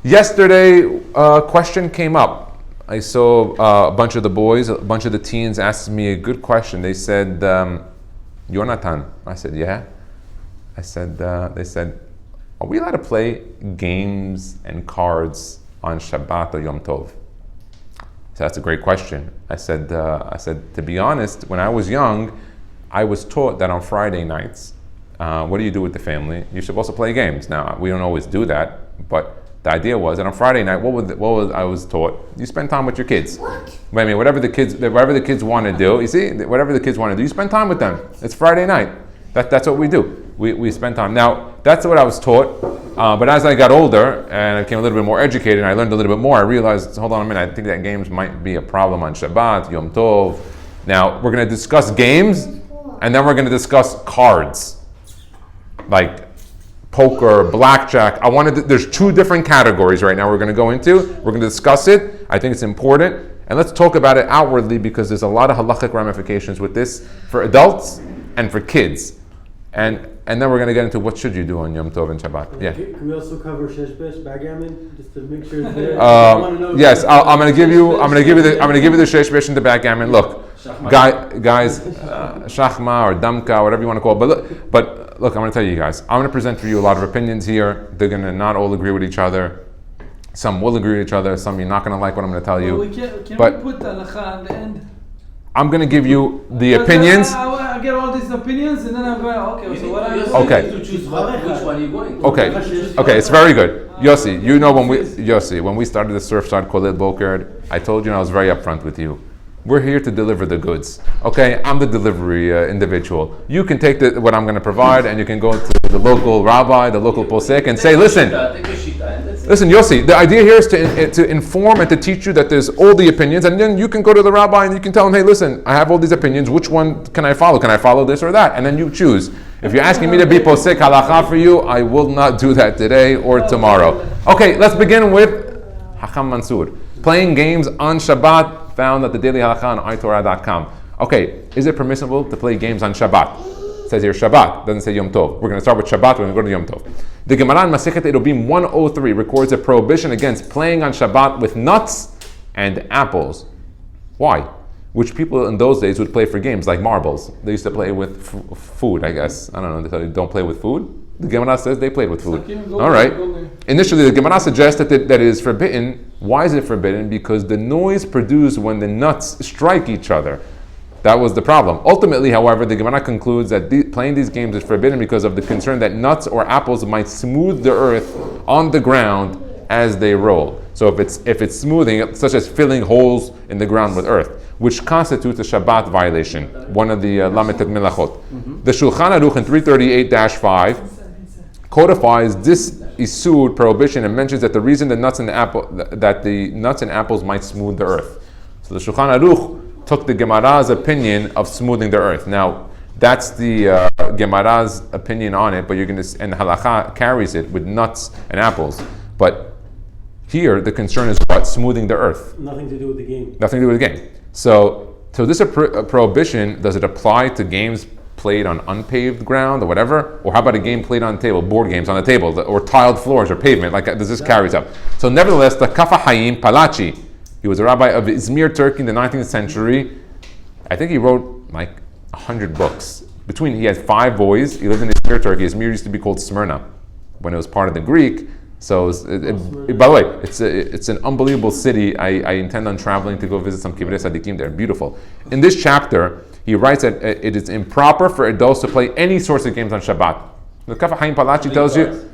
Yesterday, a question came up. I saw a bunch of the boys, a bunch of the teens asked me a good question. They said, Yonatan. I said, yeah. I said, they said, are we allowed to play games and cards on Shabbat or Yom Tov? So that's a great question. I said, to be honest, when I was young, I was taught that on Friday nights, what do you do with the family? You're supposed to play games. Now, we don't always do that, but the idea was that on Friday night, I was taught? You spend time with your kids. What? I mean, whatever the kids want to do, you see, whatever the kids want to do, you spend time with them. It's Friday night. That's what we do. We spend time. Now, that's what I was taught. But as I got older and I became a little bit more educated and I learned a little bit more, I realized, hold on a minute, I think that games might be a problem on Shabbat, Yom Tov. Now, we're going to discuss games and then we're going to discuss cards. Like poker, blackjack. There's two different categories right now we're going to go into. We're going to discuss it. I think it's important. And let's talk about it outwardly because there's a lot of halachic ramifications with this for adults and for kids. And then we're going to get into what should you do on Yom Tov and Shabbat. Yeah. Can we also cover sheshbesh, backgammon, just to make sure it's there? Yes, I'm going to give you the sheshbesh and the backgammon. Look, guys, shachma or damka, whatever you want to call it. But look, I'm going to tell you guys. I'm going to present for you a lot of opinions here. They're going to not all agree with each other. Some will agree with each other. Some you're not going to like what I'm going to tell you. Can we put the halacha on the end? I'm going to give you the opinions. I get all these opinions and then I'm going, okay, so what are you Okay. To choose which one you're going. Okay, it's very good. Yossi, you know when we started the Surfside Kollel Boker, I told you and I was very upfront with you. We're here to deliver the goods. Okay, I'm the delivery individual. You can take what I'm going to provide and you can go to the local rabbi, the local posek and say, listen, Yossi, the idea here is to inform and to teach you that there's all the opinions, and then you can go to the rabbi and you can tell him, hey, listen, I have all these opinions. Which one can I follow? Can I follow this or that? And then you choose. If you're asking me to be posek halacha for you, I will not do that today or tomorrow. Okay, let's begin with Hakam Mansour. Playing games on Shabbat, found at the Daily Halacha on iTorah.com. Okay, is it permissible to play games on Shabbat? It says here Shabbat, doesn't say Yom Tov. We're going to start with Shabbat, we're going to go to Yom Tov. The Gemara in Masechet Erubim 103 records a prohibition against playing on Shabbat with nuts and apples. Why? Which people in those days would play for games like marbles. They used to play with food, I guess. I don't know, they tell you don't play with food. The Gemara says they played with food. All right. Initially, the Gemara suggests that it is forbidden. Why is it forbidden? Because the noise produced when the nuts strike each other. That was the problem. Ultimately, however, the Gemara concludes that playing these games is forbidden because of the concern that nuts or apples might smooth the earth on the ground as they roll. So if it's smoothing, such as filling holes in the ground with earth, which constitutes a Shabbat violation, one of the Lametet Melachot. The Shulchan Aruch in 338-5 codifies this isur prohibition and mentions that the reason the nuts and apples might smooth the earth. So the Shulchan Aruch took the Gemara's opinion of smoothing the earth. Now, that's the Gemara's opinion on it, but and Halacha carries it with nuts and apples. But here, the concern is what? Smoothing the earth. Nothing to do with the game. Nothing to do with the game. So this prohibition, does it apply to games played on unpaved ground or whatever? Or how about a game played on the table, board games on the table, or tiled floors or pavement? Like, does this carries up? So nevertheless, the Kafa Hayim Palachi, he was a rabbi of Izmir, Turkey in the 19th century. I think he wrote like 100 books. He had 5 boys. He lived in Izmir, Turkey. Izmir used to be called Smyrna when it was part of the Greek. So, by the way, it's an unbelievable city. I intend on traveling to go visit some Kivrei Sadikim there. Beautiful. In this chapter, he writes that it is improper for adults to play any sorts of games on Shabbat. The Kaf Haim Palachi tells you,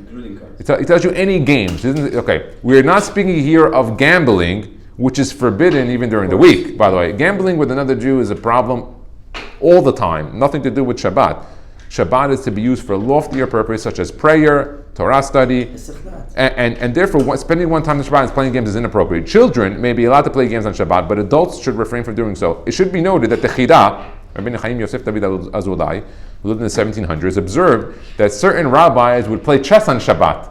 he tells you any games. Okay, we're not speaking here of gambling, which is forbidden even during the week. By the way, gambling with another Jew is a problem all the time. Nothing to do with Shabbat. Shabbat is to be used for loftier purposes such as prayer, Torah study, and therefore spending one time in Shabbat and playing games is inappropriate. Children may be allowed to play games on Shabbat, but adults should refrain from doing so. It should be noted that the Chida, Rabbi Chaim Yosef David Azulai, who lived in the 1700s, observed that certain rabbis would play chess on Shabbat.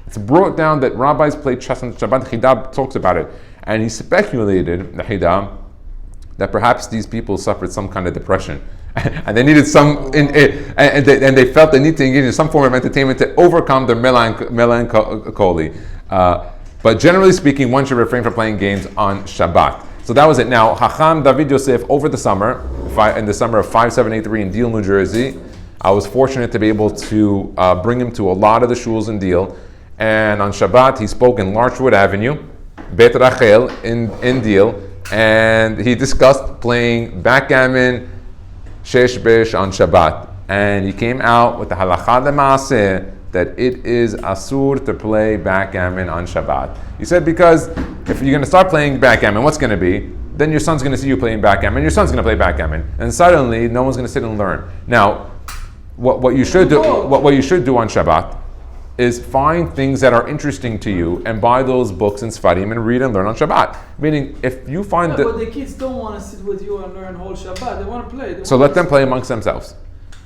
It's brought down that rabbis play chess on Shabbat. Chida talks about it, and he speculated, the Chida, that perhaps these people suffered some kind of depression. And they needed and they felt they need to engage in some form of entertainment to overcome their melancholy. But generally speaking, one should refrain from playing games on Shabbat. So that was it. Now, Hacham David Yosef, over the summer, in the summer of 5783 in Deal, New Jersey, I was fortunate to be able to bring him to a lot of the shuls in Deal. And on Shabbat, he spoke in Larchwood Avenue, Bet Rachel in Deal, and he discussed playing backgammon, shesh besh on Shabbat. And he came out with the halakha d'maaseh that it is asur to play backgammon on Shabbat. He said because if you're going to start playing backgammon, what's going to be? Then your son's going to see you playing backgammon, your son's going to play backgammon, and suddenly no one's going to sit and learn. Now, what you should do on Shabbat is find things that are interesting to you and buy those books and Sfarim and read and learn on Shabbat. Meaning, if you find but the kids don't want to sit with you and learn whole Shabbat. They want to play. So let them play amongst themselves.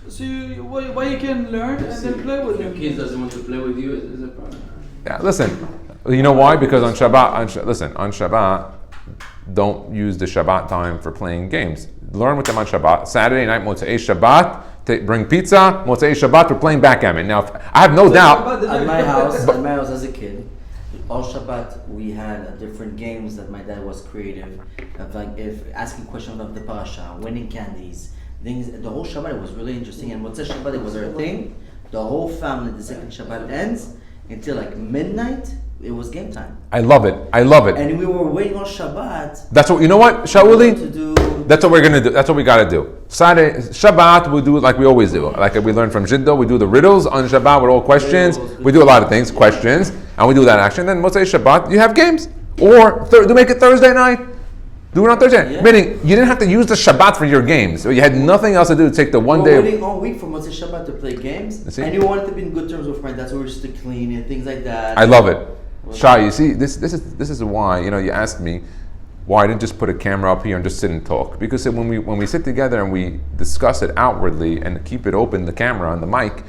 So why you can learn and then play with them? If your kids doesn't want to play with you, is a problem. Yeah, listen. You know why? Because on Shabbat, on Shabbat, don't use the Shabbat time for playing games. Learn with them on Shabbat. Saturday night, Motzei Shabbat, bring pizza. Motzei Shabbat, we're playing backgammon. Now, I have no doubt. At my house as a kid, all Shabbat we had different games that my dad was creative. Of like if asking questions of the parasha, winning candies, things. The whole Shabbat it was really interesting. And Motzei Shabbat it was our thing. The whole family, the second Shabbat ends until like midnight. It was game time. I love it. And we were waiting on Shabbat. That's what, you know what, Shauli? That's what we're going to do. That's what we got to do. Saturday, Shabbat, we do it like we always do. Like we learned from Jiddo, we do the riddles on Shabbat with all questions. We do a lot of things, questions, and we do that action. Then Motzei Shabbat, you have games. Or make it Thursday night. Do it on Thursday. Yeah. Meaning, you didn't have to use the Shabbat for your games. You had nothing else to do to take the one day. We were waiting all week for Motzei Shabbat to play games. And you wanted to be in good terms with my dad, so we were just to clean and things like that. I love it. Shai, you see, this is why, you asked me why I didn't just put a camera up here and just sit and talk. Because when we sit together and we discuss it outwardly and keep it open, the camera and the mic,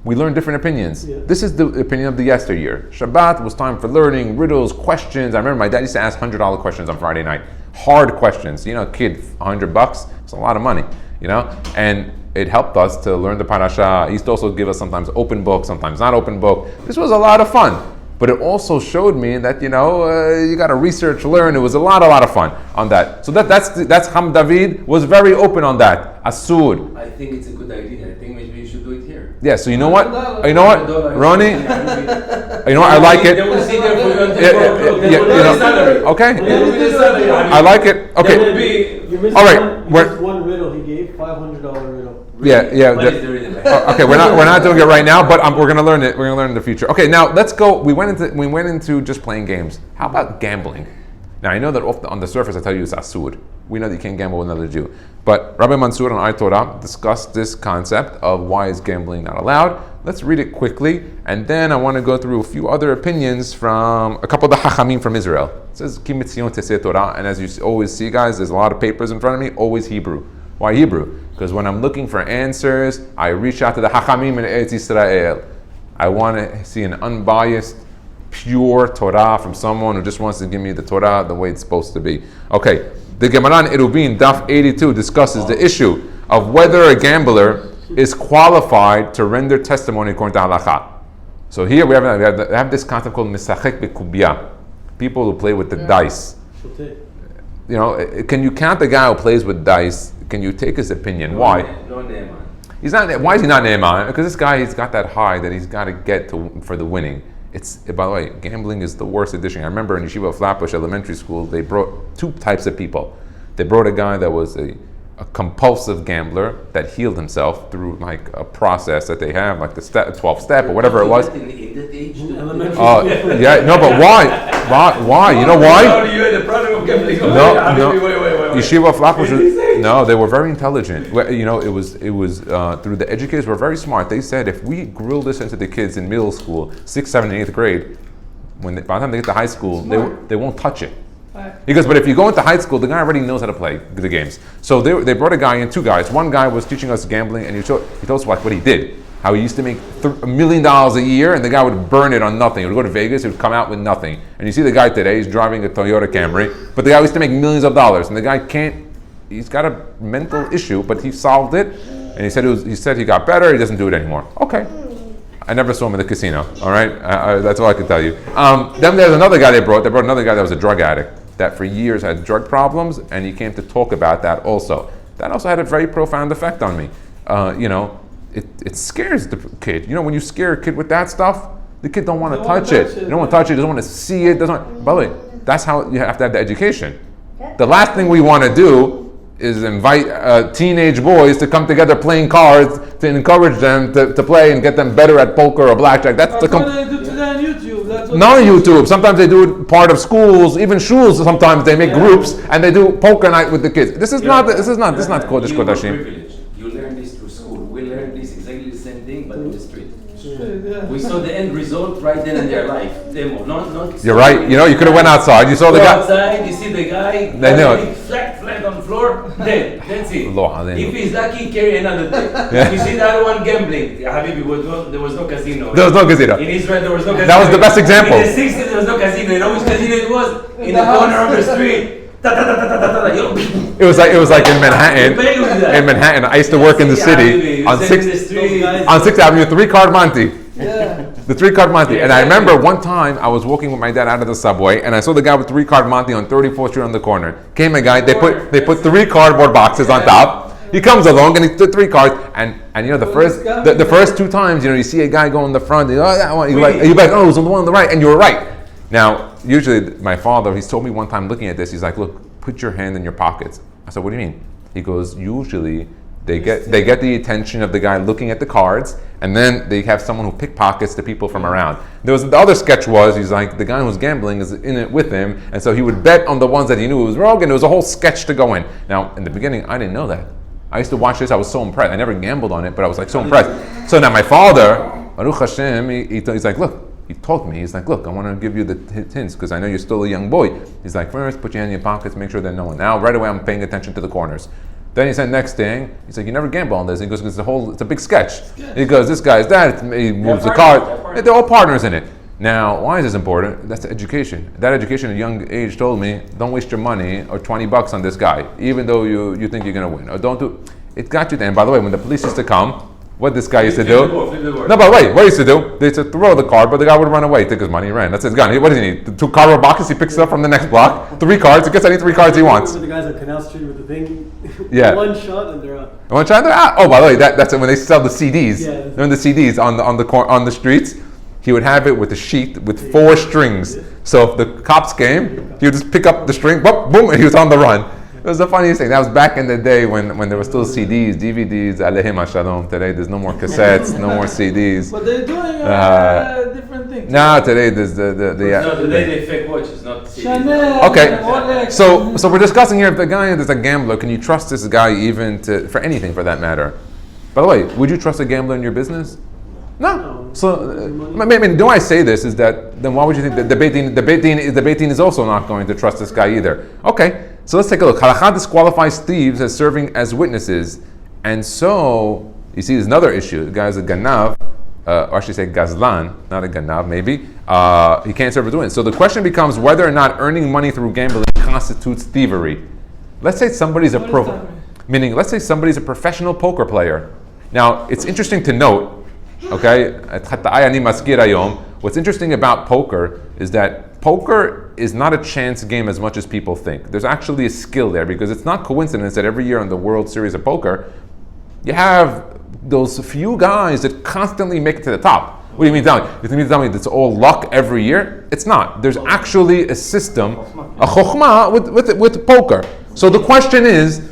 we learn different opinions. Yeah. This is the opinion of the yesteryear. Shabbat was time for learning, riddles, questions. I remember my dad used to ask $100 questions on Friday night. Hard questions. Kid, $100, it's a lot of money, and it helped us to learn the parasha. He used to also give us sometimes open book, sometimes not open book. This was a lot of fun. But it also showed me that you got to research, learn. It was a lot of fun on that. So that's Ham David was very open on that. Asur. I think it's a good idea. I think maybe you should do it here. Yeah. So you know what, Ronnie? I like it. They will see there for you. Okay. I like it. Okay. All right. One riddle he gave, $500 riddle. Yeah. Okay, we're not doing it right now, but we're gonna learn it. We're gonna learn in the future. Okay, now let's go. We went into just playing games. How about gambling? Now I know that on the surface I tell you it's asur. We know that you can't gamble with another Jew, but Rabbi Mansour on Torah discussed this concept of why is gambling not allowed. Let's read it quickly, and then I want to go through a few other opinions from a couple of the Hachamim from Israel. It says Ki Mitzion Teseh Torah, and as you always see, guys, there's a lot of papers in front of me. Always Hebrew. Why Hebrew? Because when I'm looking for answers, I reach out to the Hachamim in Eretz Yisrael. I want to see an unbiased, pure Torah from someone who just wants to give me the Torah the way it's supposed to be. Okay, the Gemara in Eruvin, Daf 82, discusses the issue of whether a gambler is qualified to render testimony according to halakha. So here we have this concept called misachek b'kubya, people who play with the dice. Can you count the guy who plays with dice? Can you take his opinion? Why? No Ne'eman. He's not. Why is he not Ne'eman? Because this guy, he's got that high that he's got to get for the winning. By the way, gambling is the worst addiction. I remember in Yeshiva Flatbush Elementary School, they brought two types of people. They brought a guy that was a compulsive gambler that healed himself through like a process that they have, like the 12 step or whatever it was. But why? You know why? No. Yeshiva Flatbush. No, they were very intelligent. It was through the educators were very smart. They said if we grill this into the kids in middle school, 6th, 7th, and 8th grade, by the time they get to high school, they won't touch it. Because, but if you go into high school, the guy already knows how to play the games. So they brought a guy in, two guys. One guy was teaching us gambling, and he told us what he did. How he used to make $1 million a year, and the guy would burn it on nothing. He would go to Vegas, he would come out with nothing. And you see the guy today, he's driving a Toyota Camry, but the guy used to make millions of dollars, and the guy he's got a mental issue, but he solved it, and he said he got better, he doesn't do it anymore. Okay. I never saw him in the casino. All right, that's all I can tell you. Then there's another guy they brought. They brought another guy that was a drug addict that for years had drug problems, and he came to talk about that also. That also had a very profound effect on me. It scares the kid. When you scare a kid with that stuff, the kid don't want to touch it. They don't want to touch it. Doesn't want to see it. By the way, that's how you have to have the education. The last thing we want to do is invite teenage boys to come together playing cards to encourage them to play and get them better at poker or blackjack. That's That's what they do today on YouTube. That's what not on they do. YouTube. Sometimes they do it part of schools, even shuls. Sometimes they make groups and they do poker night with the kids. This is not Kodesh You were Kodashim. privileged. You learned this through school. We learned this exactly the same thing, but in the street. Yeah. We saw the end result right then in their life. Demo, not. You're right. You could have went outside. You saw the Go guy. outside. You see the guy. They know it. Flat on the floor. Dead. That's it. Allah, they know. If he's lucky, carry another day. Yeah. You see the other one gambling. Habibi, there was no casino. There was no casino. In Israel, there was no casino. That was the best example. In the 60s, there was no casino. You know which casino it was? In the corner of the street. It was like in Manhattan. Play with that. In Manhattan, I used to work in the city on Sixth 6th Avenue, 3-card Monte. Yeah. The 3-card Monte. And I remember one time I was walking with my dad out of the subway and I saw the guy with 3-card Monte on 34th Street on the corner. Came a guy, they put 3 cardboard boxes on top. He comes along and he took 3 cards and the first 2 times, you see a guy go in the front, that one, you're like, oh, it was on the one on the right, and you were right. Now, usually my father, he's told me one time looking at this, he's like, look, put your hand in your pockets. I said, what do you mean? He goes, usually they get the attention of the guy looking at the cards, and then they have someone who pickpockets the people from around. The other sketch was, he's like, the guy who's gambling is in it with him, and so he would bet on the ones that he knew was wrong, and there was a whole sketch to go in. Now, in the beginning, I didn't know that. I used to watch this, I was so impressed. I never gambled on it, but I was like so impressed. So now my father, Baruch Hashem, he's like, look, he told me, he's like, look, I want to give you the hints because I know you're still a young boy. He's like, first, put your hand in your pockets, make sure that no one. Now, right away, I'm paying attention to the corners. Then he said, next thing, he's like, you never gamble on this. He goes, it's a big sketch. He goes, this guy's that, he moves the card. They're all partners in it. Now, why is this important? That's education. That education at a young age told me, don't waste your money or $20 on this guy, even though you think you're going to win. Or don't do. It got you there. And by the way, when the police used to come, what this guy used to do? No, but wait, what he used to do? They used to throw the card, but the guy would run away, take his money, he ran. That's his gun. What does he need? 2 cardboard boxes, he picks it up from the next block. 3 cards, he gets any 3 cards he wants. The guys on Canal Street with the thing. Yeah. One shot and they're out. One shot, they're out. Oh, by the way, that's when they sell the CDs. Yeah. They're in the CDs on the streets. He would have it with a sheet with 4 strings. So if the cops came, he would just pick up the string, boom, and he was on the run. It was the funniest thing. That was back in the day when there were still CDs, DVDs, Aleihim HaShalom. Today there's no more cassettes, no more CDs. But they're doing different things. Now today there's the No, today they fake watches, not CDs. Chanel, Okay, Rolex. so we're discussing here if the guy is a gambler, can you trust this guy even for anything for that matter? By the way, would you trust a gambler in your business? No. So, do I say this is that then why would you think that the Beit Din is also not going to trust this guy either? Okay, so let's take a look. Halakha disqualifies thieves as serving as witnesses, and so you see there's another issue. The guy's a ganav, or I should say gazlan, not a ganav, maybe. He can't serve as witness. So the question becomes whether or not earning money through gambling constitutes thievery. Let's say somebody's let's say somebody's a professional poker player. Now it's interesting to note. Okay, what's interesting about poker is that poker is not a chance game as much as people think. There's actually a skill there because it's not coincidence that every year on the World Series of Poker, you have those few guys that constantly make it to the top. What do you mean tell me? You mean tell me it's all luck every year? It's not. There's actually a system, a chokhmah with poker. So the question is,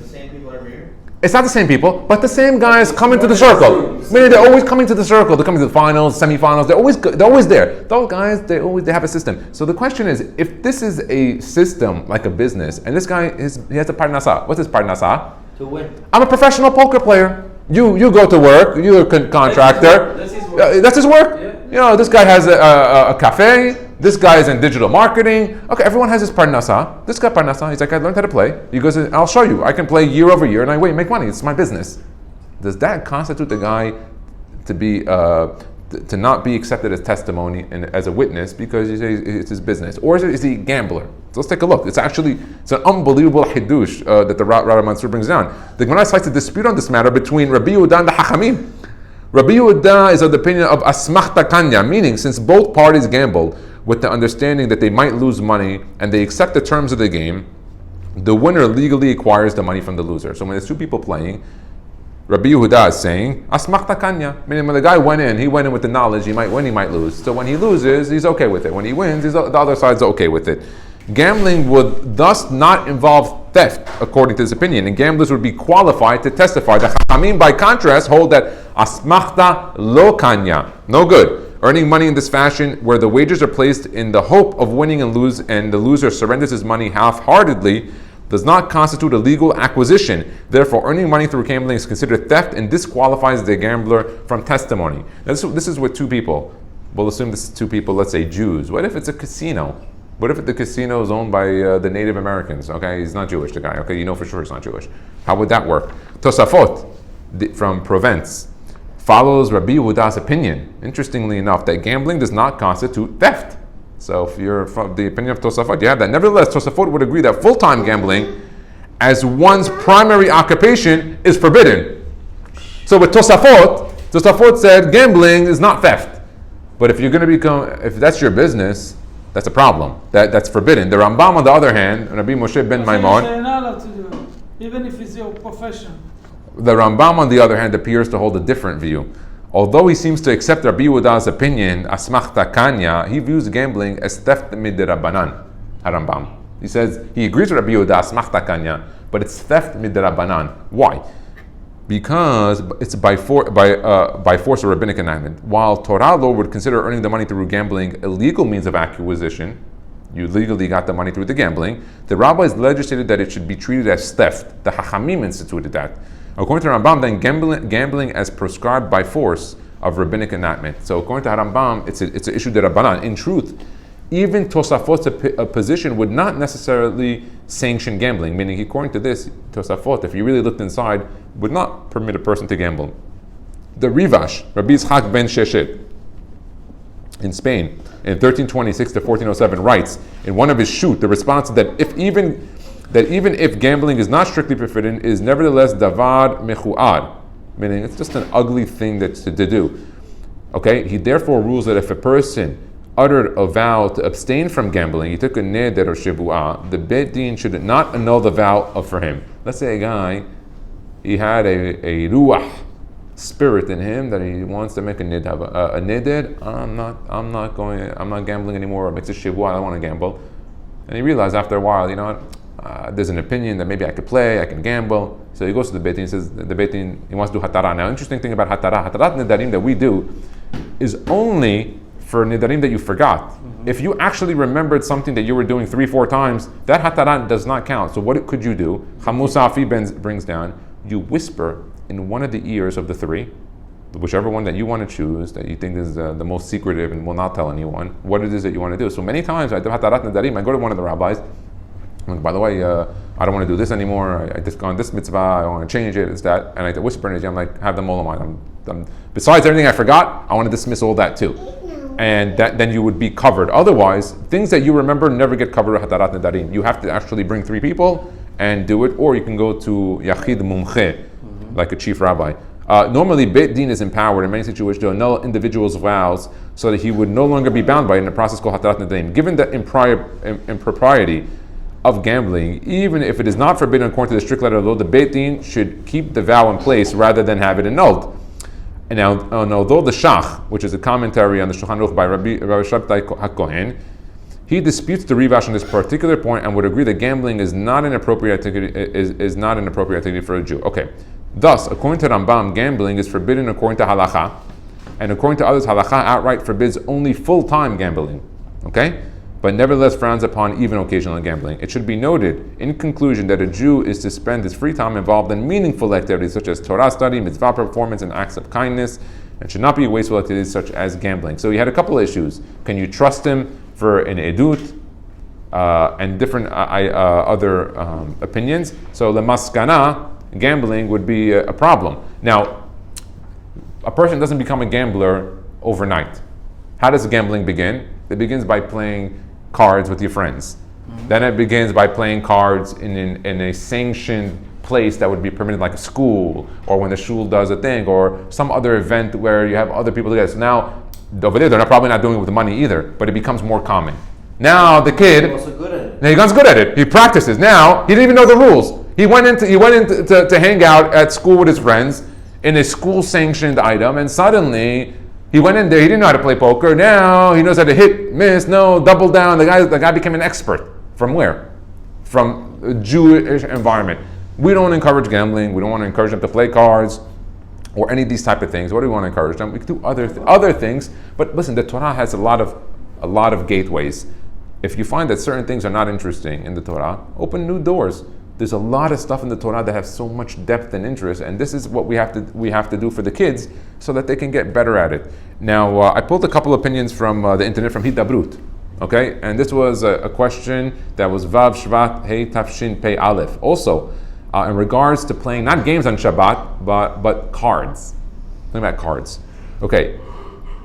it's not the same people, but the same guys come into the circle. Meaning they're always coming to the circle. They're coming to the finals, semifinals. They're always there. Those guys, they have a system. So the question is, if this is a system like a business, and this guy he has a parnasa. What's his parnasa? To win. I'm a professional poker player. You go to work. You're a contractor. That's his work. That's his work. Yeah. This guy has a cafe. This guy is in digital marketing. Okay, everyone has his parnasa. This guy parnasa, he's like, I learned how to play. He goes, I'll show you. I can play year over year and I make money. It's my business. Does that constitute the guy to be to not be accepted as testimony and as a witness because it's his business? Or is he a gambler? So let's take a look. It's an unbelievable hidush that the Rabbi Mansur brings down. The Gemara cites a dispute on this matter between Rabbi Yehuda and the Hachamim. Rabbi Yehuda is of the opinion of asmachta kanya, meaning since both parties gambled with the understanding that they might lose money and they accept the terms of the game, the winner legally acquires the money from the loser. So when there's two people playing, Rabbi Yehuda is saying asmachta kanya, meaning when the guy went in with the knowledge he might win, he might lose. So when he loses, he's okay with it. When he wins, the other side's okay with it. Gambling would thus not involve theft, according to his opinion, and gamblers would be qualified to testify. The Chachamim, by contrast, hold that asmachta lo kanya, no good. Earning money in this fashion, where the wagers are placed in the hope of winning and the loser surrenders his money half-heartedly, does not constitute a legal acquisition. Therefore, earning money through gambling is considered theft and disqualifies the gambler from testimony. Now, this is with two people. We'll assume this is two people, let's say Jews. What if it's a casino? What if the casino is owned by the Native Americans? Okay, he's not Jewish, the guy. Okay, you know for sure he's not Jewish. How would that work? Tosafot from Provence follows Rabbi Yehuda's opinion, interestingly enough, that gambling does not constitute theft. So if you're from the opinion of Tosafot, you have that. Nevertheless, Tosafot would agree that full-time gambling as one's primary occupation is forbidden. So with Tosafot said gambling is not theft. But if you're going to if that's your business, that's a problem. That's forbidden. The Rambam, on the other hand, Rabbi Moshe ben Maimon, You're not allowed to do it, even if it's your profession. the Rambam, on the other hand, appears to hold a different view. Although he seems to accept Rabbi Yehuda's opinion, asmachta kanya, he views gambling as theft midrabanan. Rambam. He says he agrees with Rabbi Yehuda asmachta kanya, but it's theft midrabanan. Why? Because it's by force of rabbinic enactment. While Torah law would consider earning the money through gambling a legal means of acquisition, you legally got the money through the gambling, the rabbis legislated that it should be treated as theft. The Chachamim instituted that. According to Rambam, then gambling as prescribed by force of rabbinic enactment. So according to Rambam, it's an issue de Rabbanan. In truth, even Tosafot's position would not necessarily sanction gambling, meaning according to this, Tosafot, if you really looked inside, would not permit a person to gamble. The Rivash, Rabbi Yitzchak ben Sheshet, in Spain, in 1326 to 1407, writes in one of his shoot, the response that even if gambling is not strictly forbidden, is nevertheless davar mechuad, meaning it's just an ugly thing to do. Okay, he therefore rules that if a person uttered a vow to abstain from gambling, he took a neder or shibu'ah, the Beit Din should not annul the vow for him. Let's say a guy, he had a ruach spirit in him that he wants to make a neder. I'm not gambling anymore. Or makes a shibu'ah. I don't want to gamble, and he realized after a while, you know what? There's an opinion that maybe I could play, I can gamble. So he goes to the Beit Din and says the Beit Din, he wants to do hatara. Now, interesting thing about hatarat nedarim that we do is only for nidarim that you forgot. If you actually remembered something that you were doing 3-4 times, that hatarat does not count. So what could you do? Chamusafi brings down, you whisper in one of the ears of the three, whichever one that you want to choose, that you think is the most secretive and will not tell anyone, what it is that you want to do. So many times I do hatarat nedarim, I go to one of the rabbis, I'm like, by the way, I don't want to do this anymore, I just gone this mitzvah, I want to change it, it's that, and I whisper in his ear, I'm like, have them all in mind. Besides everything I forgot, I want to dismiss all that too. And then you would be covered. Otherwise, things that you remember never get covered with hatarat nedarim. You have to actually bring 3 people and do it, or you can go to yachid mumche, like a chief rabbi. Normally, Beit Din is empowered in many situations to annul individuals' vows so that he would no longer be bound by it in a process called hatarat nedarim. Given the impropriety of gambling, even if it is not forbidden according to the strict letter of the law, the Beit Din should keep the vow in place rather than have it annulled. And although the Shach, which is a commentary on the Shulchan Aruch by Rabbi Shabbat HaKohen, he disputes the Rivash on this particular point and would agree that gambling is not an appropriate activity, is not an appropriate activity for a Jew. Okay, thus, according to Rambam, gambling is forbidden according to Halacha, and according to others, Halacha outright forbids only full-time gambling. Okay, but nevertheless frowns upon even occasional gambling. It should be noted, in conclusion, that a Jew is to spend his free time involved in meaningful activities such as Torah study, mitzvah performance, and acts of kindness, and should not be wasteful activities such as gambling. So he had a couple of issues. Can you trust him for an edut, and different other opinions? So the maskana, gambling would be a problem. Now, a person doesn't become a gambler overnight. How does gambling begin? It begins by playing cards with your friends. Then it begins by playing cards in a sanctioned place that would be permitted, like a school, or when the shul does a thing, or some other event where you have other people together. So now, over there, they're probably not doing it with the money either, but it becomes more common. Now the kid, You're also good at it. now he gets good at it. He practices. Now he didn't even know the rules. He went in to hang out at school with his friends in a school-sanctioned item, and suddenly he went in there. He didn't know how to play poker. Now he knows how to hit, miss, no, double down. The guy became an expert. From where? From a Jewish environment. We don't encourage gambling. We don't want to encourage them to play cards or any of these type of things. What do we want to encourage them? We can do other things. But listen, the Torah has a lot of gateways. If you find that certain things are not interesting in the Torah, open new doors. There's a lot of stuff in the Torah that has so much depth and interest, and this is what we have to do for the kids so that they can get better at it. Now, I pulled a couple opinions from the internet from Hidabrut, okay? And this was a question that was Vav Shvat Hey Tafshin Pei Aleph. Also, in regards to playing not games on Shabbat, but cards. Think about cards. Okay.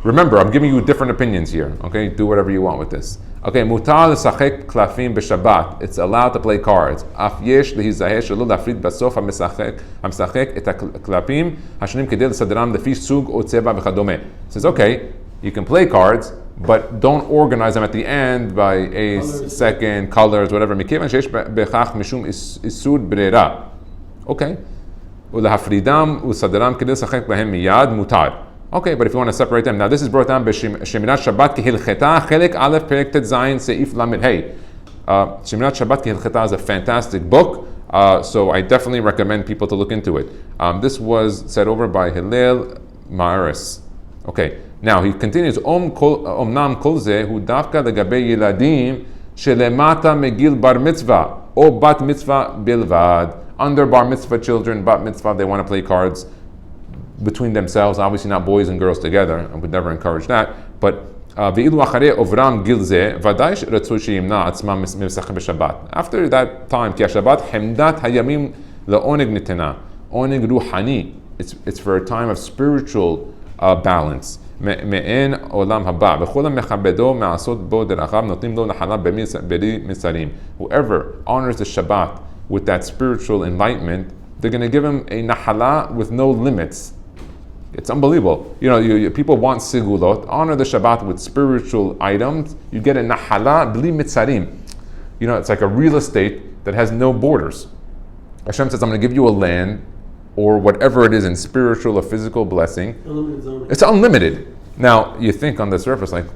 Remember, I'm giving you different opinions here. Okay, do whatever you want with this. Okay, mutar l'sachek klafim b'Shabbat. It's allowed to play cards. Af yesh lehizaheh shelo lafrid basof hamesachek et haklapim hashonim kedei l'sadram lefi sug o tzeva v'chadome. Says, okay, you can play cards, but don't organize them at the end by a second, colors, whatever. Mikivan sheish bechach mishum isud brera. Okay. Ulahafridam usadram kedei l'sachek lahem miyad mutar. Okay, but if you want to separate them, now this is brought down by Shemirat Shabbat Kehilcheta Chelik Aleph Perek Tet Zayin Seif Lamed Hey. Shemirat Shabbat Kehilcheta is a fantastic book, so I definitely recommend people to look into it. This was said over by Hillel Ma'aris. Okay, now he continues. Omnam Kol Zeh Hu Davka Legabe Yiladim Shelemata Megil Bar Mitzvah O Bat Mitzvah Bilvad. Under Bar Mitzvah children, Bat Mitzvah, they want to play cards between themselves, obviously not boys and girls together. I would never encourage that. But after that time, it's for a time of spiritual balance. Whoever honors the Shabbat with that spiritual enlightenment, they're going to give him a nahala with no limits. It's unbelievable. You know, people want sigulot. Honor the Shabbat with spiritual items. You get a nahala bli mitzarim. You know, it's like a real estate that has no borders. Hashem says, I'm going to give you a land or whatever it is in spiritual or physical blessing. Unlimited zone. It's unlimited. Now, you think on the surface, like,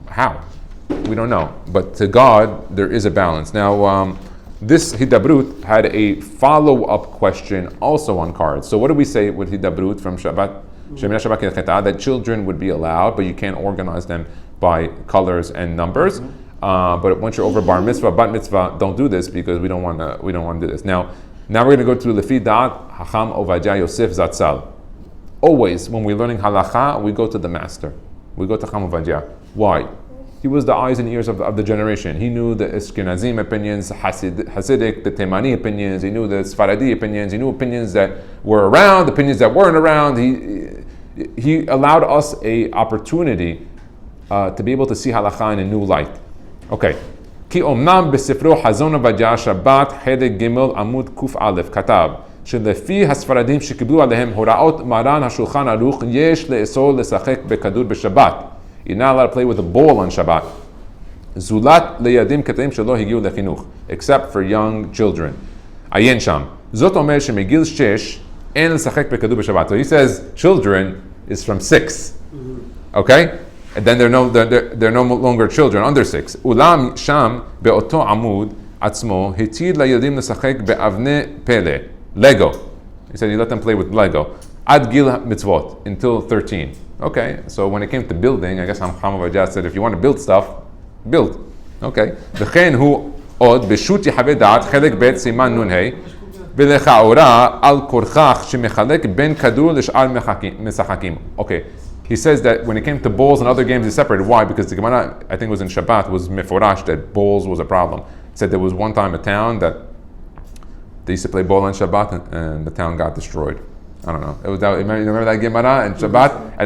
how? We don't know. But to God, there is a balance. Now, this Hidabrut had a follow-up question also on cards. So what do we say with Hidabrut from Shabbat? Shemina Shabbat Kehilcheta, that children would be allowed, but you can't organize them by colors and numbers. But once you're over bar mitzvah, bat mitzvah, don't do this because we don't want to do this. Now we're going to go to Lefi Da'at Hacham Ovadia Yosef Zatzal. Always, when we're learning halacha, we go to the master. We go to Chacham Ovadia. Why? He was the eyes and ears of the generation. He knew the Ashkenazim opinions, Hasidic, the Temani opinions. He knew the Sfaradi opinions. He knew opinions that were around, opinions that weren't around. He allowed us a opportunity to be able to see halakha in a new light. Okay. Ki omnam besifro Hazon Ovadia Shabbat Hedek Gimel Amud Kuf Aleph Katav שלפי הספרדים שקיבלו עליהם הוראות מרן השולחן ערוך יש לאסור לשחק בכדור בשבת. You're not allowed to play with a ball on Shabbat. זולת לידים קטעים שלא הגיעו לחינוך, except for young children. עיין שם. זאת אומר שמגיל 6 אין לשחק בכדור בשבת. So he says children is from 6. Okay? And then they're no longer children under 6. אולם שם באותו עמוד עצמו התיר לילדים לשחק באבני פלא. Lego. He said you let them play with Lego. Ad gil mitzvot, until 13. Okay, so when it came to building, I guess Chacham Ovadia said if you want to build stuff, build. Okay. וכן הוא עוד בשו"ת יחווה דעת חלק ב' סימן נ"ה ולכאורה על כורכך שמחלק בין כדור לשאר משחקים. Okay. He says that when it came to bowls and other games, he separated. Why? Because the Gemara, I think it was in Shabbat, was meforash that bowls was a problem. He said there was one time a town that they used to play ball on Shabbat and the town got destroyed. I don't know. It was that, you remember that Gemara in Shabbat?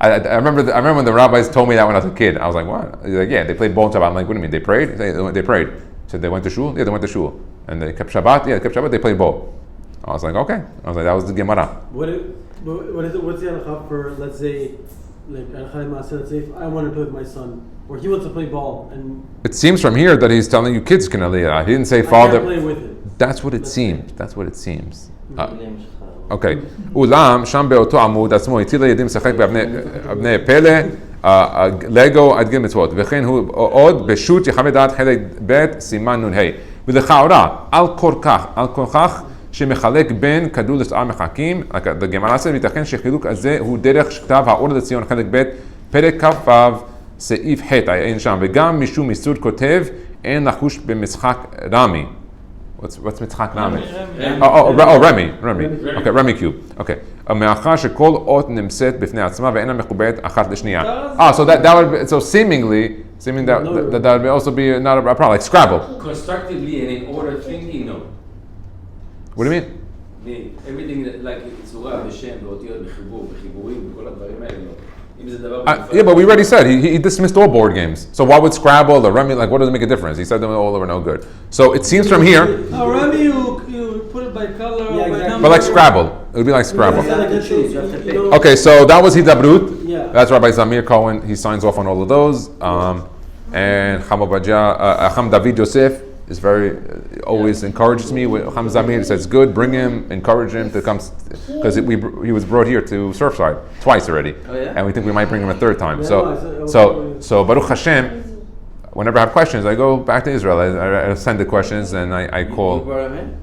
I remember when the rabbis told me that when I was a kid. I was like, what? He's like, yeah, they played ball on Shabbat. I'm like, what do you mean? They prayed? They prayed. He said they went to shul? Yeah, they went to shul. And they kept Shabbat? Yeah, they kept Shabbat. They played ball. I was like, okay. I was like, that was the Gemara. What is it? What's the halakha for? Let's say, like let's say, if I want to play with my son, or he wants to play ball, and It seems from here that he's telling you kids can aliyah. He didn't say I father. can't play with him. That's what it seems. That's what it seems. אוקיי. אולם, שם באותו עמוד עצמו הטיל הילדים לשחק באבני פלא, לגו עד גיל מצוות, וכן הוא עוד בשו"ת יחווה דעת חלק ב' סימן נ"ה. ולכאורה, על כל כך שמחלק בין כדור לשאר מחלקים, הגמרא says, ייתכן שחילוק הזה הוא דרך שכתב האור לציון חלק ב' פרק כ"ו סעיף ח' אין שם, וגם משום מיסוד כותב אין לחוש במשחק רמי. What's משחק רמי? רמי. Okay, רמי קיוב. Okay. מאחר שכל אות נמצאת בפני עצמה ואינה מחוברת אחת לשנייה. So so seemingly that would also be not a problem, like Scrabble. Constructively and in order thinking, no. What do you mean? Everything that, like, צורה, בשם, באותיות, בחיבור, בחיבורים, בכל הדברים האלה, לא. Yeah, but we already said he dismissed all board games. So why would Scrabble or Rummy, like, what does it make a difference? He said them all over no good. So it seems from here. Rummy, you put it by color or by number. But like Scrabble, it would be like Scrabble. You have to pick. Okay, so that was Hidabrut. Yeah. That's Rabbi Zamir Cohen. He signs off on all of those. And Cham David Yosef is very always encourages me. Cham Zamir says, "Good, bring him, encourage him to come," because he was brought here to Surfside twice already, and we think we might bring him a third time. So Baruch Hashem, whenever I have questions, I go back to Israel. I send the questions and I call.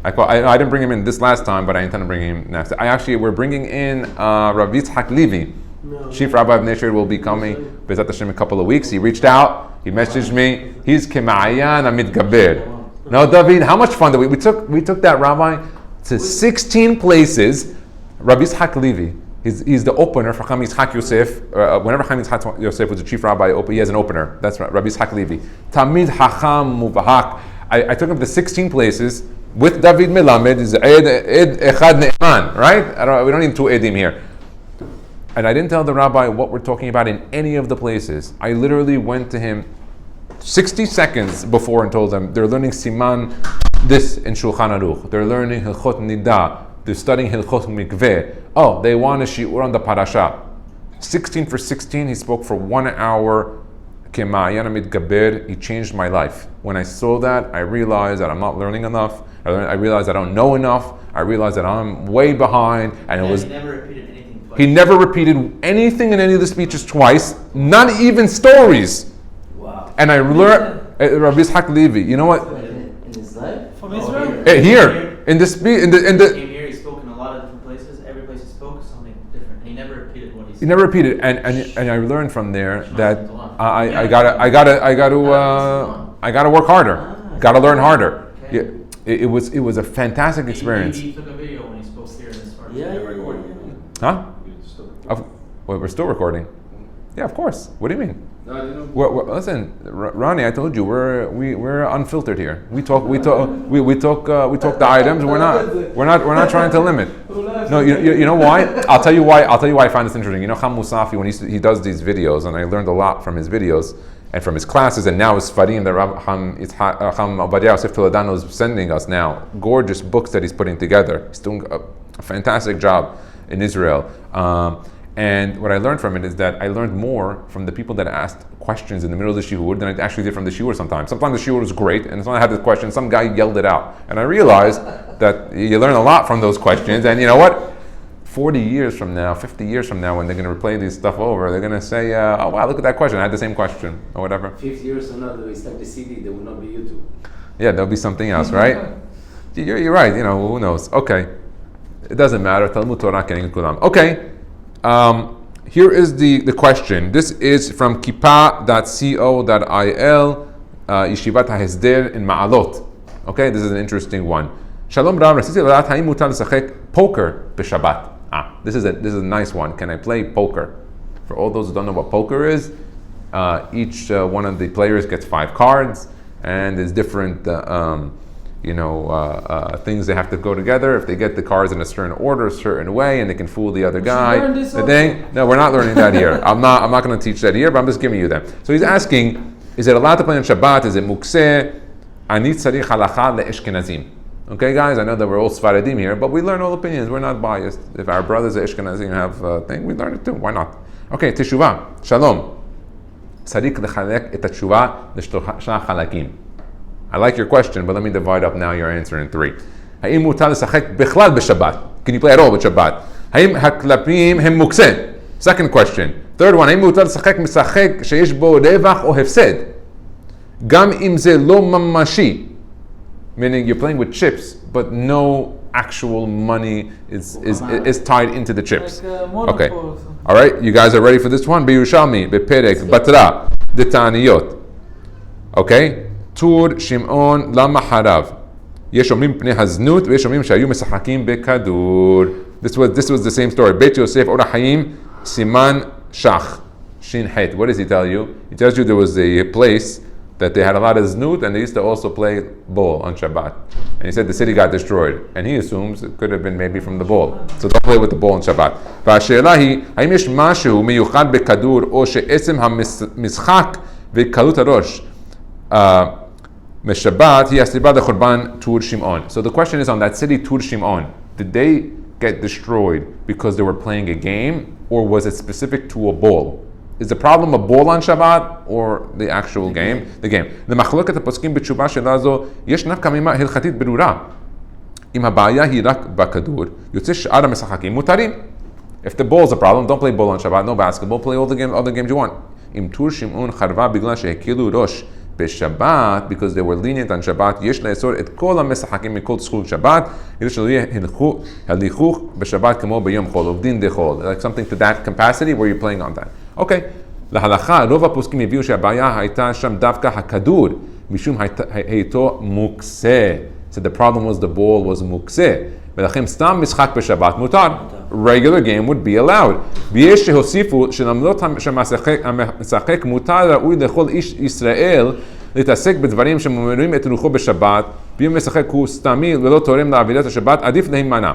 I didn't bring him in this last time, but I intend to bring him next. We're bringing in Rav Yitzhak Levi. Chief Rabbi of Nishir will be coming B'ezrat Hashem in a couple of weeks. He reached out. He messaged me. He's Kemayan Amid Gabir. No, David, how much fun did we took that rabbi to 16 places. Rabbi Yitzhak Levi. He's the opener for Chaim Yitzhak Yosef. Whenever Chaim Yitzhak Yosef was the chief rabbi, he has an opener. That's right, Rabbi Yitzhak Levi. Tamid Hacham Muvahak. I took him to 16 places with David Melamed. Is Ed Echad Ne'eman, right? We don't need two Edim here. And I didn't tell the rabbi what we're talking about in any of the places. I literally went to him 60 seconds before and told them they're learning Siman this in Shulchan Aruch. They're learning Hilchot Nida. They're studying Hilchot Mikveh. Oh, they want a shiur on the parasha. 16 for 16, he spoke for 1 hour. Kema'ayan Mitgaber, he changed my life. When I saw that, I realized that I'm not learning enough. I realized I don't know enough. I realized that I'm way behind. And it was. He never repeated anything in any of the speeches twice, not even stories. Wow. And I learned, Rabbi Yitzhak Levi, you know what? In his life? From Israel? Here, in the speech, He came here, he spoke in a lot of different places. Every place he spoke is something different. He never repeated what he said. he never repeated, and I learned from there that I gotta work harder, gotta learn harder. Yeah, it was a fantastic experience. He took a video when he spoke here in this part. Huh? We're still recording. Yeah, of course. What do you mean? No, I don't know. Listen, Ronnie, I told you we're unfiltered here. We talk the items. We're not trying to limit. No, you know why? I'll tell you why I find this interesting. You know, Cham Musafi, when he does these videos, and I learned a lot from his videos and from his classes, and now his Sfarim that Cham Obadiah Yosef Toledano is sending us now. Gorgeous books that he's putting together. He's doing a fantastic job in Israel. And what I learned from it is that I learned more from the people that asked questions in the middle of the shiur than I actually did from the shiur sometimes. Sometimes the shiur was great, and when I had this question, some guy yelled it out. And I realized that you learn a lot from those questions, and you know what? 40 years from now, 50 years from now, when they're going to replay this stuff over, they're going to say, oh wow, look at that question, I had the same question, or whatever. 50 years from now, they will start the CD, there will not be YouTube. Yeah, there'll be something else, right? You're right, who knows. Okay. It doesn't matter. Talmud Torah kening kulam. Okay. Here is the question. This is from kippah.co.il, Yeshivat HaHesder in Ma'alot. Okay, this is an interesting one. Shalom Rav, רציתי לדעת האם מותר לשחק poker בשבת. This is a nice one. Can I play poker? For all those who don't know what poker is, each one of the players gets 5 cards, and there's different things they have to go together. If they get the cards in a certain order, a certain way, and they can fool the other guy. No, we're not learning that here. I'm not going to teach that here, but I'm just giving you that. So he's asking, is it allowed to play on Shabbat? Is it mukseh? Ani tzarich halacha le'eshkenazim. Okay, guys, I know that we're all Sfaradim here, but we learn all opinions. We're not biased. If our brothers Ashkenazim have a thing, we learn it too. Why not? Okay, Teshuvah. Shalom. Sadik lechalek et teshuvah l'shlosha chalakim. I like your question, but let me divide up now your answer in three. Ha'im mutar l'sachek bichlal b'Shabbat? Can you play at all with Shabbat? Ha'im haklapim hem mukseh? Second question. Third one. Ha'im mutar l'sachek misachek sheyesh bo revach o hefsed? Gam im ze lo mamashi? Meaning you're playing with chips, but no actual money is tied into the chips. Okay. All right, you guys are ready for this one? B'Yerushalmi, b'Perek, Batra, D'Ta'aniyot. Okay? Tur Shimon Lama Harav. Yesh omrim pnei haznut, v'yesh omrim shayu mesachakim bekadur. This was the same story. Beit Yosef Or HaChaim Siman Shach Shin Het. What does he tell you? He tells you there was a place that they had a lot of znut, and they used to also play ball on Shabbat. And he said the city got destroyed. And he assumes it could have been maybe from the ball. So don't play with the ball on Shabbat. והשאלה היא, האם יש משהו מיוחד בכדור, או שעצם המשחק וקלות הראש משבת היא הסיבה לחורבן טור שמעון. So the question is on that city, Tur Shimon, did they get destroyed because they were playing a game, or was it specific to a ball? Is the problem a ball on Shabbat or the actual game? The game. למחלוקת הפוסקים בתשובה שלה זו, יש נפקא מימה הלכתית ברורה. אם הבעיה היא רק בכדור, יוצא שאר המשחקים מותרים. If the ball is a problem, don't play ball on Shabbat, no basketball, play all the games you want. אם טור שמעון חרבה בגלל שהקלו ראש בשבת, because they were lenient on Shabbat, יש לאסור את כל המשחקים מכל זכות שבת, כדי שלא יהיה הליכוך בשבת כמו ביום חול, עובדין דחול, like something to that capacity where you're playing on that. אוקיי, להלכה, רוב הפוסקים הביאו שהבעיה הייתה שם דווקא הכדור, משום היותו מוקצה. So the problem was the ball was מוקצה. ולכן סתם משחק בשבת מותר. Regular game would be allowed. ויש שהוסיפו שלמרות שהמשחק מותר ראוי לכל איש ישראל להתעסק בדברים שממרים את רוחו בשבת, ואם משחק הוא סתמי ולא תורם לעבודת השבת, עדיף להימנע.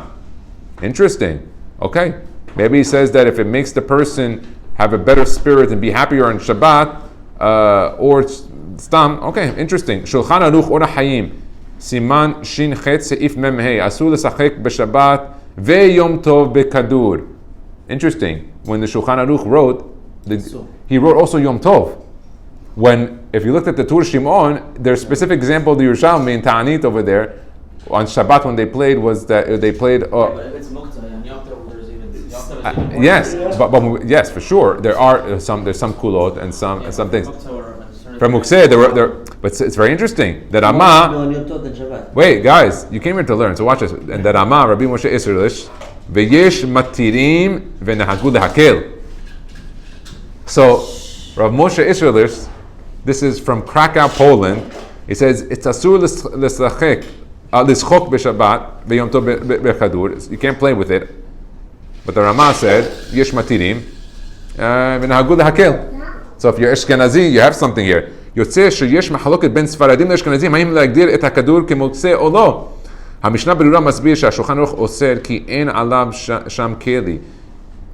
Interesting. Okay. Maybe he says that if it makes the person have a better spirit and be happier on Shabbat, or stam, okay, interesting. Shulchan Aruch Or HaChaim, Siman Shin Chet Seif Mem Hey, Asur L'Sachek B'Shabbat Ve'Yom Tov B'Kadur. Interesting. When the Shulchan Aruch wrote, he wrote also Yom Tov. When, if you looked at the Tur Shimon, there's a specific example of the Yerushalmi in Ta'anit over there, on Shabbat when they played, was that they played... But if it's Muktzah and Yom Tov, there's even more. Yes, but yes, for sure there are there's some kulot and some things. From Mukseh, but it's very interesting that Rama. Wait, guys, you came here to learn, so watch this. And that Rama, Rabbi Moshe Isserlish, veyesh matirim venahagu lehakel. So, Rabbi Moshe Isserlish, this is from Krakow, Poland. He says it's asur l'slachek l'schok b'Shabbat ve'yom tov b'kadur. You can't play with it. But the Rama said, Yesh matirim, v'nahagu lehakel. So if you're Ashkenazi, you have something here. יוצא שיש מחלוקת בין ספרדים לאשכנזים, האם להגדיר את הכדור כמוקצה או לא. המשנה ברורה מסביר שהשולחן ערוך אוסר כי אין עליו שם כלי,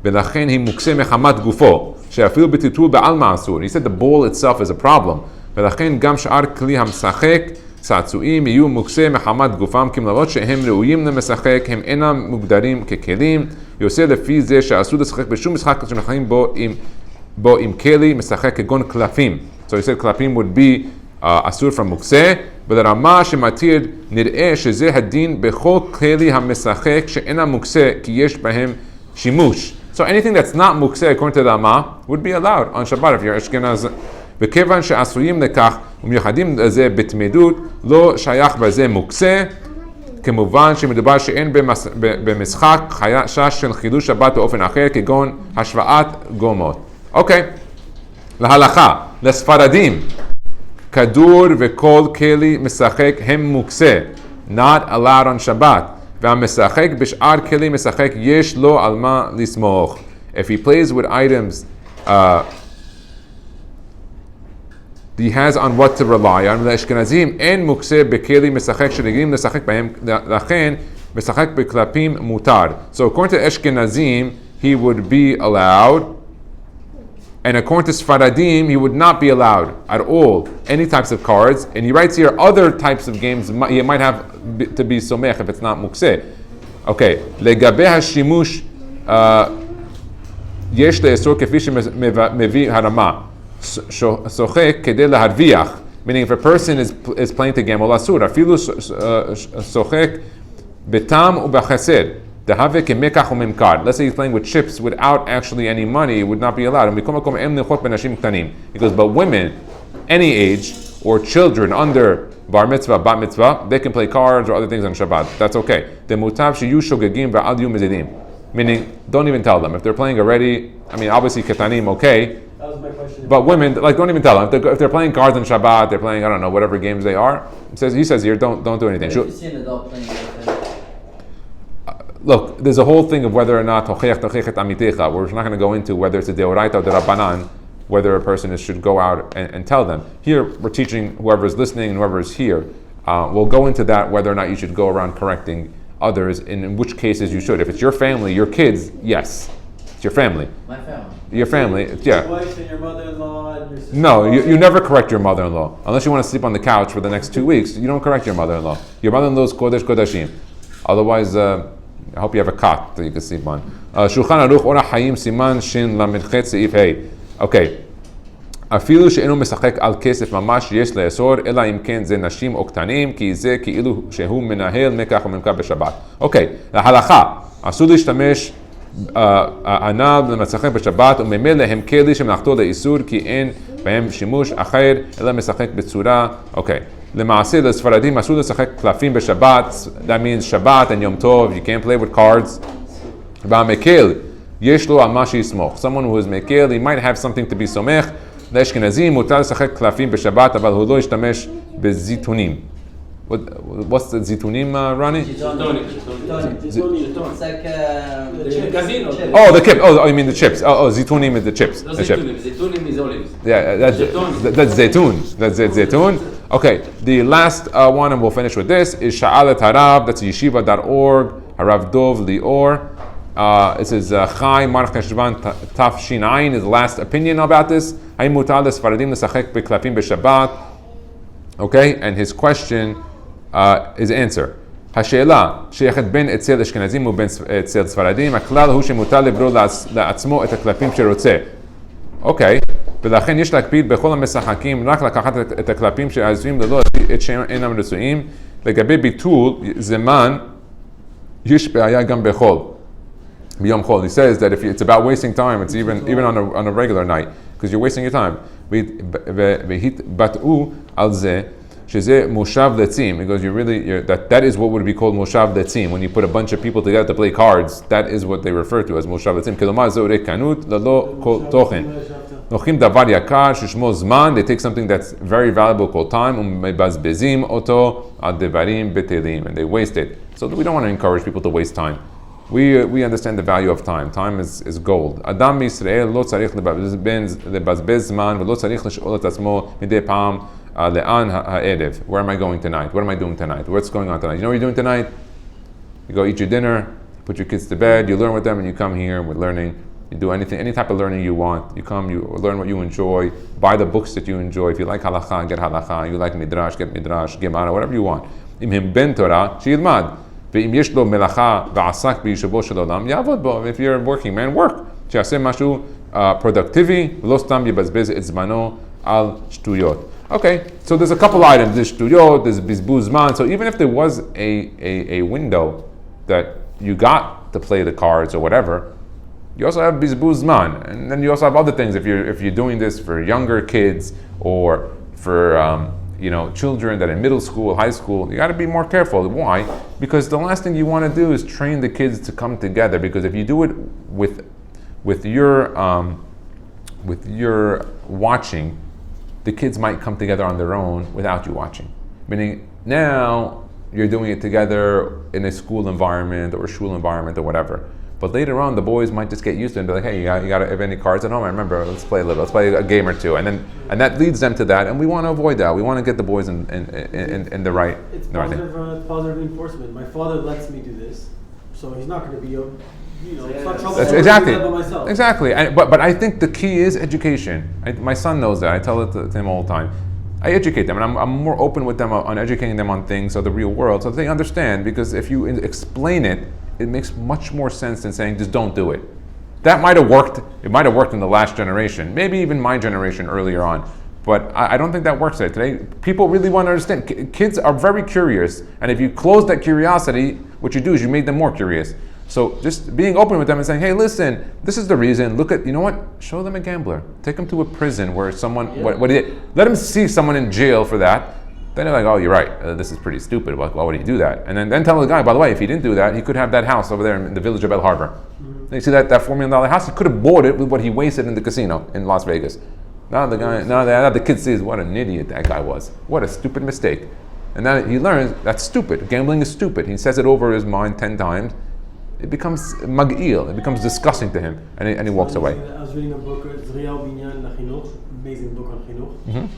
ולכן היא מוקצה מחמת גופו, שאפילו בטיטול בעלמא אסור. He said the ball itself is a problem, ולכן גם שאר כלי המשחק, צעצועים, יהיו מוקצה מחמת גופם, כי למרות שהם ראויים למשחק, הם אינם מוגדרים ככלים. יוצא לפי זה שאסור לשחק בשום משחק שמחלים בו עם כלי משחק כגון קלפים. So he said klapim would be asur from mukseh, but the Rama שמתיר נראה שזה הדין בכל כלי המשחק שאינה מוקצה כי יש בהם שימוש. So anything that's not mukseh according to the Rama would be allowed on Shabbat if you're Ashkenaz. וכיוון שעשויים לכך ומיוחדים לזה בתמידות, לא שייך בזה מוקצה, כמובן שמדובר שאין במשחק חשש של חילול שבת באופן אחר, כגון השוואת גומות. אוקיי. להלכה, לספרדים, כדור וכל כלי משחק הם מוקצה, not allowed on Shabbat, והמשחק בשאר כלי משחק יש לו על מה לסמוך. If he plays with items, he has on what to rely on. לאשכנזים אין מוקצה בכלי משחק שרגילים לשחק בהם, לכן משחק בקלפים מותר. So according to Ashkenazim, he would be allowed And according to Sfaradim, he would not be allowed at all any types of cards. And he writes here other types of games he might have to be somech if it's not mukseh. Okay, לגבי השימוש יש לאסור כפי שמביא הרמה שוחק כדי להרוויח. Meaning, if a person is playing to gamble, asur. אפילו שוחק בתם ובחסד. דהווה כמקח וממכר. Let's say he's playing with chips without actually any money, it would not be allowed. ומכל מקום אין ללחוץ בנשים קטנים. He goes, but women, any age, or children under bar mitzvah, bat mitzvah, they can play cards or other things on Shabbat. That's okay. דמוטב שיהיו שוגגים ואל יהיו מזידים. Meaning, don't even tell them. If they're playing already, I mean, obviously ketanim, okay. That was my question. But women, like, don't even tell them. If they're playing cards on Shabbat, they're playing, I don't know, whatever games they are. He says here, don't do anything. If you see an adult playing like that, look, there's a whole thing of whether or not we're not going to go into whether it's a deoraita or the rabbanan, whether a person should go out and tell them. Here, we're teaching whoever is listening and whoever is here. We'll go into that, whether or not you should go around correcting others, and in which cases you should. If it's your family, your kids, yes. It's your family. my family. Your family, yeah. Your wife and your mother-in-law and your sister. No, you never correct your mother-in-law. Unless you want to sleep on the couch for the next 2 weeks, you don't correct your mother-in-law. Your mother-in-law is Kodesh Kodashim. Otherwise, I hope you have a cot that you can sleep on. Shulchan Aruch Orach Hayim Siman Shin Lamidchet Seif Hey. Okay. אפילו שאינו משחק על כסף ממש יש לאסור, אלא אם כן זה נשים או קטנים, כי זה כאילו שהוא מנהל מקח וממכר בשבת. אוקיי, להלכה, אסור להשתמש הנ"ל למשחק בשבת, וממילא הם כלי שמלאכתו לאיסור, כי אין בהם שימוש אחר, אלא משחק בצורה, אוקיי. למעשה, לספרדים אסור לשחק קלפים בשבת, that means שבת and יום טוב, you can't play with cards. והמקל, יש לו על מה שיסמוך. Someone who is מקל, he might have something to be סומך. לאשכנזים מותר לשחק קלפים בשבת, אבל הוא לא ישתמש בזיתונים. What's the zitunim, Ronnie? It's like casino. Oh, the chips. Oh, you mean the chips. Oh, zitunim is the chips. לא The chip. זיתונים, זיתונים is olives. Yeah, that's zaytun. That's zaytun. Okay, the last one, and we'll finish with this, is Sha'alet Harav. That's yeshiva.org. Harav Dov Lior. It says Chai March Shvan Taf Shin Ayin is the last opinion about this. Hay mutar lesfaradim lesachek beklapim b'Shabbat. Okay, and his question, his answer. השאלה שייכת בין אצל אשכנזים ובין אצל ספרדים, הכלל הוא שמותר לברוא לעצמו את הקלפים שרוצה. אוקיי, ולכן יש להקפיד בכל המשחקים רק לקחת את הקלפים שעזבים ללא את שהם אינם רצויים. לגבי ביטול זמן, יש בעיה גם בחול. ביום חול. He says that if it's about wasting time, it's even on a regular night, because you're wasting your time. והתבטאו על זה שזה מושב לצים, because that is what would be called מושב לצים. When you put a bunch of people together to play cards, that is what they refer to as מושב לצים. כלומר זו ריקנות ללא כל תוכן. לוקחים דבר יקר ששמו זמן, they take something that's very valuable called time, ומבזבזים אותו על דברים בטלים, and they waste it. So we don't want to encourage people to waste time. We understand the value of time. Time is gold. אדם בישראל לא צריך לבזבז זמן ולא צריך לשאול את עצמו מדי פעם לאן הערב. Where am I going tonight? What am I doing tonight? What's going on tonight? You know what you're doing tonight? You go eat your dinner, put your kids to bed, you learn with them, and you come here with learning. You do anything, any type of learning you want. You come, you learn what you enjoy, buy the books that you enjoy. If you like halakha, get halakha. You like midrash, get midrash, gemara, whatever you want. אם הם בן תורה, שילמד. ואם יש לו מלאכה ועסק ביישובו של עולם, יעבוד בו. If you're working man, work. שיעשה משהו productivity, ולא סתם יבזבז את זמנו על שטויות. Okay, so there's a couple items. There's שטויות, there's בזבוז זמן. So even if there was a window that you got to play the cards or whatever, you also have bizbuz zman, and then you also have other things. If you're doing this for younger kids or for children that are in middle school, high school, you got to be more careful. Why? Because the last thing you want to do is train the kids to come together. Because if you do it with your watching, the kids might come together on their own without you watching. Meaning now you're doing it together in a school environment or a shul environment or whatever. But later on, the boys might just get used to it and be like, hey, you got have any cards at home? I remember, let's play a little, let's play a game or two. And that leads them to that, and we want to avoid that. We want to get the boys in the right It's thing. positive reinforcement. My father lets me do this, so he's not going to be it's not trouble. That's I exactly, do that by myself. exactly. But I think the key is education. My son knows that. I tell it to him all the time. I educate them, and I'm more open with them on educating them on things of the real world, so that they understand. Because if you explain it, it makes much more sense than saying just don't do it. That might have worked. It might have worked in the last generation, maybe even my generation earlier on. But I don't think that works today. Today, people really want to understand. Kids are very curious, and if you close that curiosity, what you do is you make them more curious. So just being open with them and saying, hey, listen, this is the reason. Look at, you know what? Show them a gambler. Take them to a prison where someone, what he did. Let them see someone in jail for that. Then they're like, oh, you're right. This is pretty stupid. Why would he do that? And then tell the guy, by the way, if he didn't do that, he could have that house over there in the village of El Harbor. You see that $4 million house? He could have bought it with what he wasted in the casino in Las Vegas. Now the kid sees what an idiot that guy was. What a stupid mistake. And then he learns that's stupid. Gambling is stupid. He says it over his mind 10 times. It becomes mag'il. It becomes disgusting to him, and he walks away. I was reading a book, Zriel Binyan Lachinuch, amazing book on chinuch.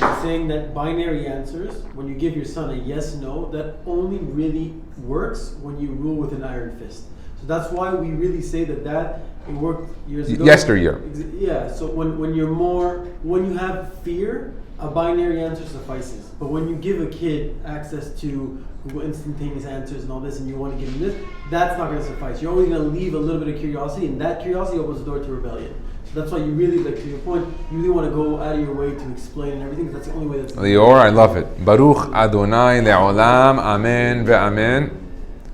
It's saying that binary answers, when you give your son a yes/no, that only really works when you rule with an iron fist. So that's why we really say that it worked years ago. Yesteryear. Yeah. So when you have fear, a binary answer suffices. But when you give a kid access to Google instantaneous answers and all this, and you want to give him this, that's not going to suffice. You're only going to leave a little bit of curiosity, and that curiosity opens the door to rebellion. So that's why you really, like to your point, you really want to go out of your way to explain and everything, because that's the only way that's. Lior, I love it. Baruch Adonai le'olam, amen ve'amen.